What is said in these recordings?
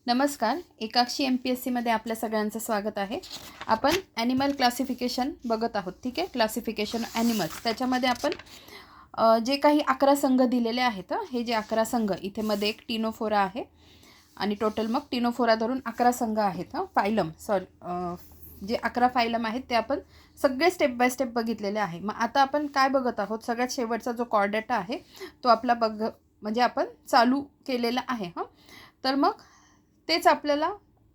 नमस्कार. एकाक्षी MPSCमध्ये आपल्या सगळ्यांचं स्वागत आहे. आपण ॲनिमल क्लासिफिकेशन बघत आहोत. ठीक आहे, क्लासिफिकेशन ॲनिमल्स. त्याच्यामध्ये आपण जे काही 11 संघ दिलेले आहेत, हे जे 11 संघ इथे मध्ये एक टिनोफोरा आहे आणि टोटल मग टिनोफोरा धरून 11 संघ आहेत. फायलम जे 11 फायलम आहेत ते आपण सगळे स्टेप बाय स्टेप बघितलेले आहे. मग आता आपण काय बघत आहोत, सगळ्यात शेवटचा जो कॉर्डेटा आहे तो आपला म्हणजे आपण चालू केलेला आहे. तर मग तेच आपल्याला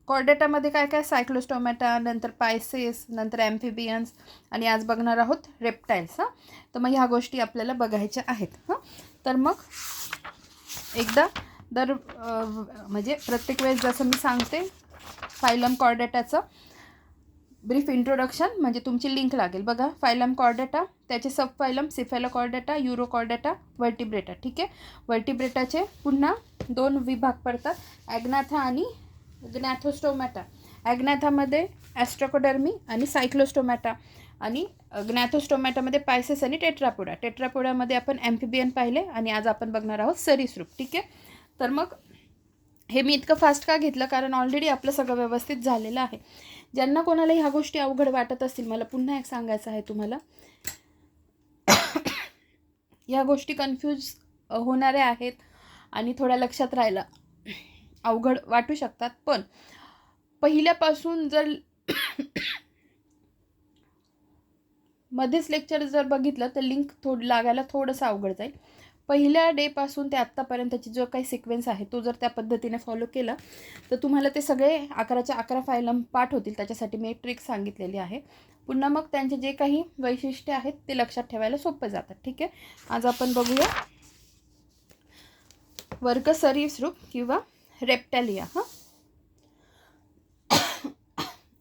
कॉर्डेटामध्ये काय काय सायक्लोस्टोमॅटा, नंतर पायसेस, नंतर ॲम्फिबियन्स आणि आज बघणार आहोत रेप्टाईल्स. तर मग ह्या गोष्टी आपल्याला बघायच्या आहेत. तर मग एकदा म्हणजे प्रत्येक वेळेस जसं मी सांगते फायलम कॉर्डेटाचं ब्रीफ इंट्रोडक्शन म्हणजे तुमची लिंक लागेल. बघा, फायलम कॉर्डेटा, त्याचे सब फायलम सिफेलोकॉर्डेटा, युरोकॉर्डेटा, वर्टिब्रेटा. ठीक आहे, वर्टिब्रेटाचे पुन्हा 2 विभाग पडतात, ॲग्नाथा आणि ग्नॅथोस्टोमॅटा. ॲग्नाथामध्ये ॲस्ट्रोकोडर्मी आणि सायक्लोस्टोमॅटा आणि ग्नॅथोस्टोमॅटामध्ये पायसेस आणि टेट्रापोडा. टेट्रापोडामध्ये आपण ॲम्फिबियन पाहिले आणि आज आपण बघणार आहोत सरीसृप. ठीक आहे, तर मग हे मी इतकं फास्ट का घेतलं, कारण ऑलरेडी आपलं सगळं व्यवस्थित झालेलं आहे. ज्यांना कोणाला ह्या गोष्टी अवघड वाटत असतील, मला पुन्हा एक सांगायचं आहे तुम्हाला, ह्या गोष्टी कन्फ्यूज होणाऱ्या आहेत आणि थोड्या लक्षात राहायला अवघड वाटू शकतात. पण पहिल्यापासून जर मध्येच लेक्चर जर बघितलं तर लिंक लागायला थोडंसं अवघड जाईल. पहिल्या डेपासून ते आत्तापर्यंतची जो काही सिक्वेन्स आहे तो जर त्या पद्धतीने फॉलो केला तर तुम्हाला ते सगळे 11च्या 11 फायलम पाठ होतील. त्याच्यासाठी मी एक ट्रिक सांगितलेली आहे. पुन्हा मग त्यांचे जे काही वैशिष्ट्य आहेत ते लक्षात ठेवायला सोपं जातात. ठीक आहे, आज आपण बघूया वर्ग सरीसृप किंवा रेप्टालिया.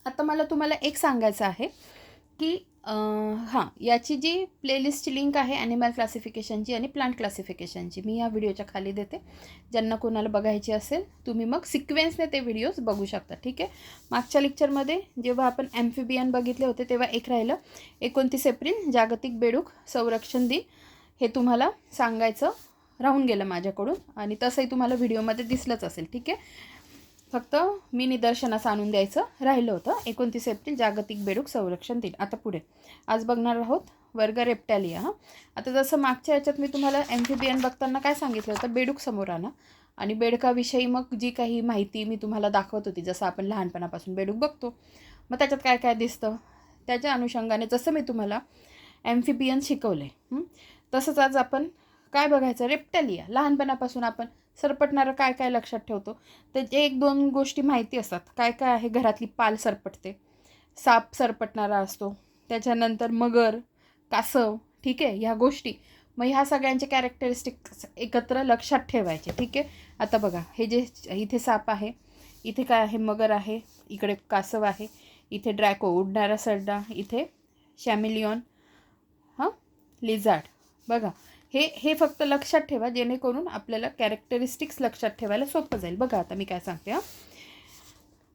आता मला तुम्हाला एक सांगायचं आहे की याची जी प्लेलिस्टची लिंक आहे ॲनिमल क्लासिफिकेशनची आणि प्लांट क्लासिफिकेशनची, मी या व्हिडिओच्या खाली देते. ज्यांना कोणाला बघायची असेल तुम्ही मग सिक्वेन्सने ते व्हिडिओज बघू शकता. ठीक आहे, मागच्या लेक्चरमध्ये जेव्हा आपण ॲम्फिबियन बघितले होते तेव्हा एक राहिलं 29 एप्रिल जागतिक बेडूक संरक्षण दिन. हे तुम्हाला सांगायचं राहून गेलं माझ्याकडून आणि तसंही तुम्हाला व्हिडिओमध्ये दिसलंच असेल. ठीक आहे, फक्त मी निदर्शनास आणून द्यायचं राहिलं होतं. 29 एप्रिल जागतिक बेडूक संरक्षण दिन. आता पुढे आज बघणार आहोत वर्ग रेप्टालिया. आता जसं मागच्या याच्यात मी तुम्हाला ॲम्फिबियन बघताना काय सांगितलं होतं, बेडूक समोर आणा आणि बेडकाविषयी मग जी काही माहिती मी तुम्हाला दाखवत होती, जसं आपण लहानपणापासून बेडूक बघतो मग त्याच्यात काय काय दिसतं त्याच्या अनुषंगाने जसं मी तुम्हाला ॲम्फिबियन शिकवले तसंच आज आपण काय बघायचं, रेप्टालिया. लहानपणापासून आपण सरपटणारं काय काय लक्षात ठेवतो, त्याचे 1-2 गोष्टी माहिती असतात. काय काय आहे, घरातली पाल सरपटते, साप सरपटणारा असतो, त्याच्यानंतर मगर, कासव. ठीक आहे, ह्या गोष्टी मग ह्या सगळ्यांचे कॅरेक्टरिस्टिक्स एकत्र लक्षात ठेवायचे. ठीक आहे, आता बघा, हे जे इथे साप आहे, इथे काय आहे, मगर आहे, इकडे कासव आहे, इथे ड्रॅको उडणारा सरडा, इथे शॅमिलियॉन, लिझार्ड. बघा, हे फक्त लक्षात ठेवा जेणेकरून आपल्याला कॅरेक्टरिस्टिक्स लक्षात ठेवायला सोपं जाईल. बघा आता मी काय सांगते.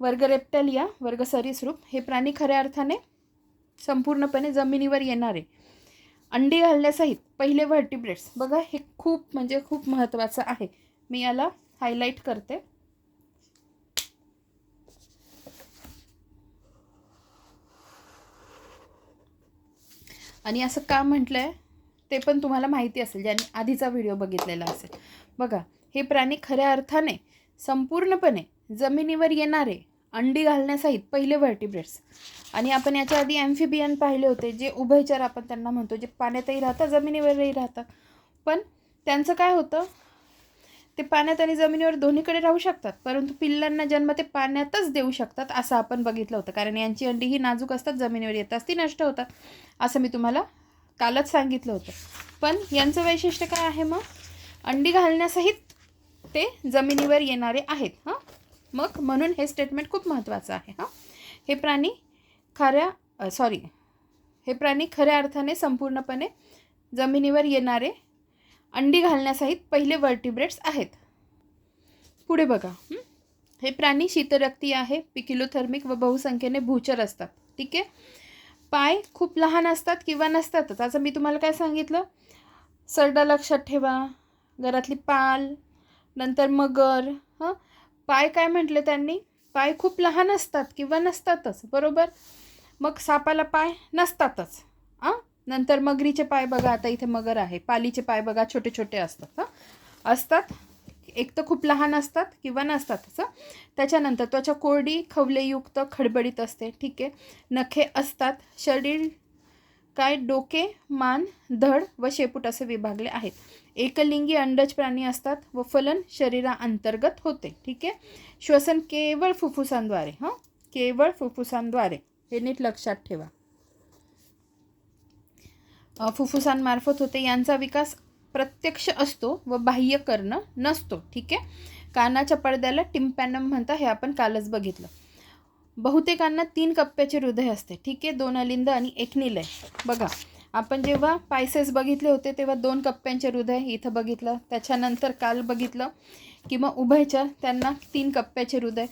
वर्ग रेप्टालिया, वर्ग सरीसृप, हे प्राणी खऱ्या अर्थाने संपूर्णपणे जमिनीवर येणारे अंडी घालण्यासहित पहिले व्हर्टिब्रेट्स. बघा, हे खूप म्हणजे खूप महत्त्वाचं आहे. मी याला हायलाईट करते. आणि असं का म्हटलंय ते पण तुम्हाला माहिती असेल ज्यांनी आधीचा व्हिडिओ बघितलेला असेल. बघा, हे प्राणी खऱ्या अर्थाने संपूर्णपणे जमिनीवर येणारे अंडी घालण्यासहित पहिले व्हर्टिब्रेट्स. आणि आपण याच्या आधी ॲम्फिबियन पाहिले होते, जे उभयचर आपण त्यांना म्हणतो, जे पाण्यातही राहतात जमिनीवरही राहतात. पण त्यांचं काय होतं, ते पाण्यात आणि जमिनीवर दोन्हीकडे राहू शकतात, परंतु पिल्लांना जन्म ते पाण्यातच देऊ शकतात असं आपण बघितलं होतं. कारण यांची अंडी ही नाजूक असतात, जमिनीवर येताच ती नष्ट होतात असं मी तुम्हाला कालच सांगितलं होतं. पण यांचं वैशिष्ट्य काय आहे, मग अंडी घालण्यासहित ते जमिनीवर येणारे आहेत. मग म्हणून हे स्टेटमेंट खूप महत्त्वाचं आहे. हे प्राणी खऱ्या अर्थाने संपूर्णपणे जमिनीवर येणारे अंडी घालण्यासहित पहिले वर्टिब्रेट्स आहेत. पुढे बघा, हे प्राणी शीतरक्ती आहे, पिकिलोथर्मिक व बहुसंख्येने भूचर असतात. ठीक आहे, पाय खूप लहान असतात किंवा नसतातच. असं मी तुम्हाला काय सांगितलं, सरडा लक्षात ठेवा, घरातली पाल, नंतर मगर, पाय काय म्हटले त्यांनी, पाय खूप लहान असतात किंवा नसतातच, बरोबर. मग सापाला पाय नसतातच. नंतर मगरीचे पाय बघा, आता इथे मगर आहे, पालीचे पाय बघा छोटे छोटे असतात. असतात, एक तर खूप लहान असतात किंवा नसतातच. त्याच्यानंतर त्वचा कोरडी खवलेयुक्त खडबडीत असते, ठीक आहे. नखे असतात. शरीर काय, डोके, मान, धड व शेपूट असे विभागले आहेत. एकलिंगी अंडज प्राणी असतात व फलन शरीराअंतर्गत होते, ठीक आहे. श्वसन केवळ फुफ्फुसांद्वारे, केवळ फुफ्फुसांद्वारे, हे नीट लक्षात ठेवा. फुफ्फुसांमार्फत होते. यांचा विकास प्रत्यक्ष असतो व बाह्य कर्ण नसतो, ठीक आहे. कानाच्या पडद्याला टिम्पॅनम म्हणतात, हे आपण कालच बघितलं. बहुतेकांना 3 कप्प्याचे हृदय असते, ठीक आहे. 2 अलिंद आणि 1 निलय. बघा, आपण जेव्हा पायसेस बघितले होते तेव्हा 2 कप्प्यांचे हृदय इथं बघितलं. त्याच्यानंतर काल बघितलं की मग उभयचर त्यांना 3 कप्प्याचे हृदय,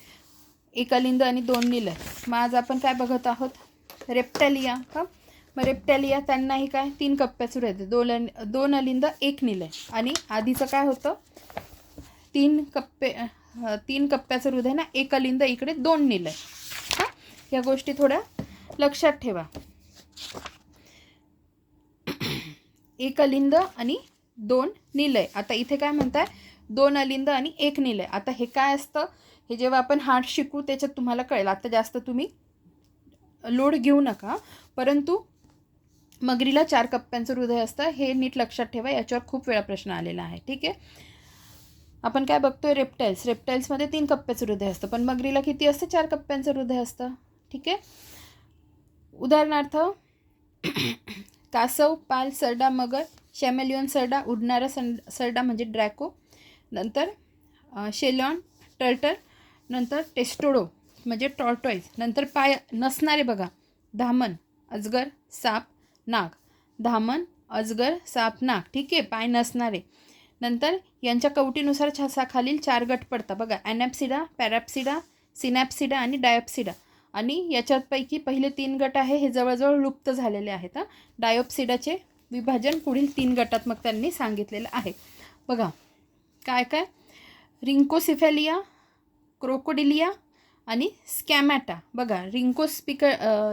1 अलिंद आणि 2 निलय. मग आज आपण काय बघत आहोत, रेप्टॅलिया. मग रेप्टॅलिया त्यांनाही काय 3 कप्प्याचे हृदय, 2 अलिंद 1 निलय. आणि आधीचं काय होतं, 3 कप्प्याचं हृदय ना, 1 अलिंद, इकडे 2 निलय. या गोष्टी थोड्या लक्षात ठेवा. 1 अलिंद आणि 2 निलय. आता इथे काय म्हणताय, 2 अलिंद आणि 1 निलय. आता हे काय असतं, हे जेव्हा आपण हार्ट शिकू त्याच्यात तुम्हाला कळेल. आता जास्त तुम्ही लोड घेऊ नका, परंतु मगरीला 4 कप्प्यांचं हृदय असतं, हे नीट लक्षात ठेवा. याच्यावर खूप वेळा प्रश्न आलेला आहे, ठीक आहे. आपण काय बघतोय, रेप्टाइल्स. रेप्टाइल्समध्ये 3 कप्प्याचं हृदय असतं, पण मगरीला किती असतं, 4 कप्प्यांचं हृदय असतं, ठीक आहे. उदाहरणार्थ कासव, पाल, सरडा, मगर, शॅमेलियन सरडा, उडणारा सरडा म्हणजे ड्रॅको, नंतर शेलॉन, टर्टल, नंतर टेस्टोडो म्हणजे टॉर्टॉईज, नंतर पाय नसणारे बघा, धामण, अजगर, साप, नाग. धामण, अजगर, साप, नाग, ठीक आहे, पाय नसणारे. नंतर यांच्या कवटीनुसार छासाखालील 4 गट पडतात बघा, ॲनॅप्सिडा, पॅरॅप्सिडा, सिनॅप्सिडा आणि डायॉप्सिडा. आणि याच्यापैकी पहिले 3 गट आहे हे जवळजवळ लुप्त झालेले आहेत. डायोप्सिडाचे विभाजन पुढील 3 गटात मग त्यांनी सांगितलेलं आहे. बघा काय काय, रिंकोसिफेलिया, क्रोकोडिलिया आणि स्कॅमॅटा. बघा,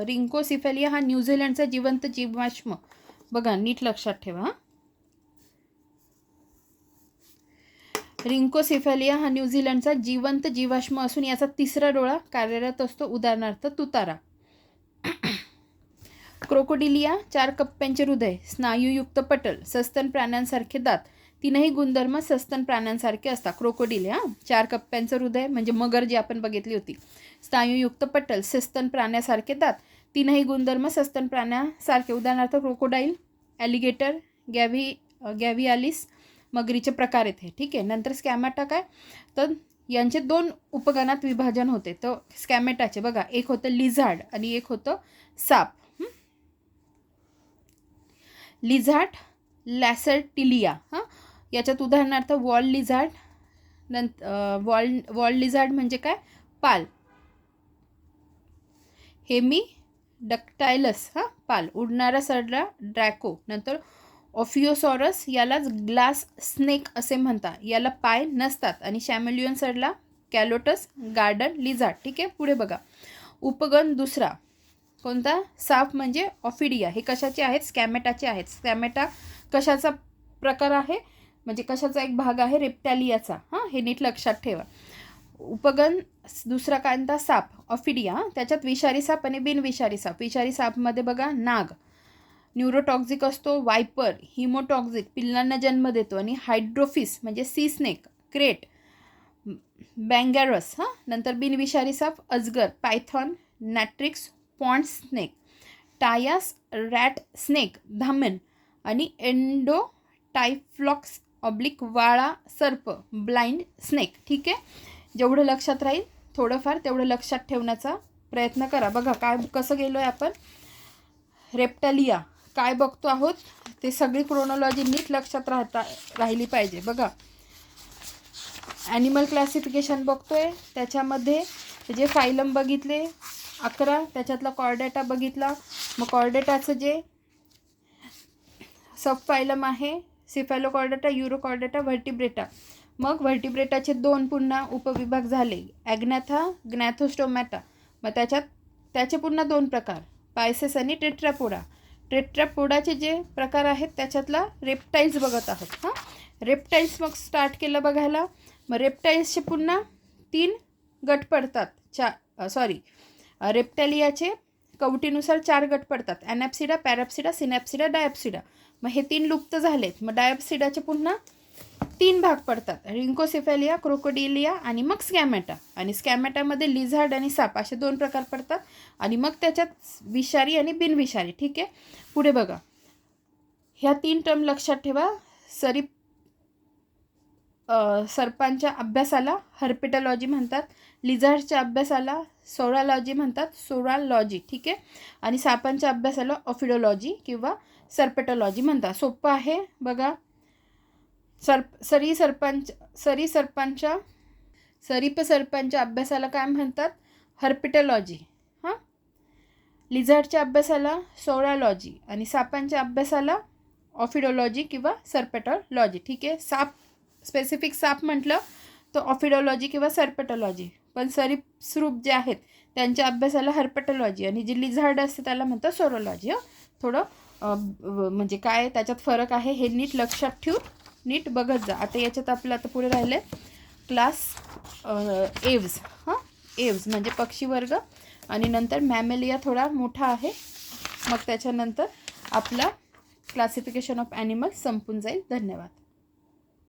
रिंकोसिफेलिया हा न्यूझीलंडचा जिवंत जीवाश्म. बघा, नीट लक्षात ठेवा. रिंकोसिफेलिया हा न्यूझीलंडचा जिवंत जीवाश्म असून याचा 3रा डोळा कार्यरत असतो, उदाहरणार्थ तुतारा. क्रोकोडिलिया 4 कप्प्यांचे हृदय, स्नायूयुक्त पटल, सस्तन प्राण्यांसारखे दात. 3ही गुणधर्म सस्तन प्राण्यांसारखे असतात. क्रोकोडिलिया 4 कप्प्यांचं हृदय म्हणजे मगर जी आपण बघितली होती, स्नायूयुक्त पटल, सस्तन प्राण्यासारखे दात. 3ही गुणधर्म सस्तन प्राण्यासारखे, उदाहरणार्थ क्रोकोडाईल, ॲलिगेटर, गॅव्हियालिस मगरीचे प्रकार येथे, ठीक आहे. नंतर स्कॅमॅटा काय, तर यांचे 2 उपगणात विभाजन होते. तर स्कॅमेटाचे बघा, एक होतं लिझार्ड आणि एक होतं साप. लिझार्ड, लॅसर्टिलिया. याच्यात उदाहरणार्थ वॉल लिझार्ड, वॉल लिझार्ड म्हणजे काय, पाल. हेमी डक्टायलस, पाल. उडणारा सरडा ड्रॅको. नंतर ऑफिओसॉरस, यालाच ग्लास स्नेक असे म्हणतात, याला पाय नसतात. आणि शॅमेलियन सरडा कॅलोटस गार्डन लिझार्ड, ठीक आहे. पुढे बघा, उपगण दुसरा कोणता, साप म्हणजे ऑफिडिया. हे कशाचे आहेत, स्कॅमेटाचे आहेत. स्कॅमेटा कशाचा प्रकार आहे, म्हणजे कशाचा एक भाग आहे, रेप्टॅलियाचा. हे नीट लक्षात ठेवा. उपगण दुसरा कोणता, साप, ऑफिडिया. त्याच्यात विषारी साप आणि बिनविषारी साप. विषारी सापमध्ये बघा, नाग न्यूरोटॉक्झिक असतो, वायपर हिमोटॉक्झिक, पिल्लांना जन्म देतो. आणि हायड्रोफिस म्हणजे सी स्नेक, क्रेट, बँगॅरस. नंतर बिनविषारी साप, अजगर, python, natrix, pond snake, ptyas, rat snake, धामण. आणि एंडोटायफ्लॉक्स ऑब्लिक वाळा सर्प, ब्लाइंड स्नेक, ठीक आहे. जेवढं लक्षात राहील थोडंफार तेवढं लक्षात ठेवण्याचा प्रयत्न करा. बघा काय कसं गेलो आहे आपण, रेप्टॅलिया काय बघतो आहोत, ते सगळी क्रोनॉलॉजी नीट लक्षात राहिली पाहिजे. बघा, ॲनिमल क्लासिफिकेशन बघतोय, त्याच्यामध्ये जे फायलम बघितले 11, त्याच्यातला कॉर्डेटा बघितला. मग कॉर्डेटाचं जे सब फायलम आहे, सिफॅलोकॉर्डेटा, युरोकॉर्डेटा, व्हर्टिब्रेटा. मग व्हर्टिब्रेटाचे 2 पुन्हा उपविभाग झाले, ॲग्नॅथा, ग्नॅथोस्टोमॅटा. मग त्याचे पुन्हा 2 प्रकार, पायसेस आणि टेट्रापोडा. टेट्रापोडाचे जे प्रकार आहेत त्याच्यातला रेप्टाईल्स बघत आहोत. हां, रेप्टाईल्स मग स्टार्ट केलं बघायला. मग रेप्टाईल्सचे पुन्हा 3 गट पडतात. रेप्टालियाचे कवटीनुसार 4 गट पडतात, ॲनॅप्सिडा, पॅराप्सिडा, सिनॅप्सिडा, डायप्सिडा. मग हे 3 लुप्त झालेत. मग डायप्सिडाचे पुन्हा 3 भाग पडतात, रिंकोसेफॅलिया, क्रोकोडिलिया आणि मग स्कॅमॅटा. आणि स्कॅमॅटामध्ये लिझार्ड आणि साप असे 2 प्रकार पडतात. आणि मग त्याच्यात विषारी आणि बिनविषारी. ठीक आहे, पुढे बघा. ह्या 3 टर्म लक्षात ठेवा. सर्पांच्या अभ्यासाला हर्पेटॉलॉजी म्हणतात, लिझार्डच्या अभ्यासाला सोरालॉजी म्हणतात, सोरालॉजी. ठीक आहे, आणि सापांच्या अभ्यासाला ऑफिडोलॉजी किंवा सर्पेटॉलॉजी म्हणतात. सोपं आहे बघा. सरीप सर्पांच्या अभ्यासाला काय म्हणतात? हर्पेटॉलॉजी. हां, लिझार्डच्या अभ्यासाला सोरालॉजी आणि सापांच्या अभ्यासाला ऑफिडोलॉजी किंवा सर्पेटॉलॉजी. ठीक आहे, स्पेसिफिक साप म्हटलं तर ऑफिडोलॉजी किंवा सर्पेटॉलॉजी, पण सरीसृप जे आहेत त्यांच्या अभ्यासाला हर्पेटॉलॉजी आणि जे लिझार्ड असते त्याला म्हणतात सोरोलॉजी. थोडं म्हणजे काय त्याच्यात फरक आहे हे नीट लक्षात ठेवून नीट बघत जा. आता याच्यात आपलं आता पुढे राहिले क्लास एव्ज. हां, एव्ज म्हणजे पक्षीवर्ग, आणि नंतर मॅमेलिया थोडा मोठा आहे. मग त्याच्यानंतर आपला क्लासिफिकेशन ऑफ ॲनिमल्स संपून जाईल. धन्यवाद.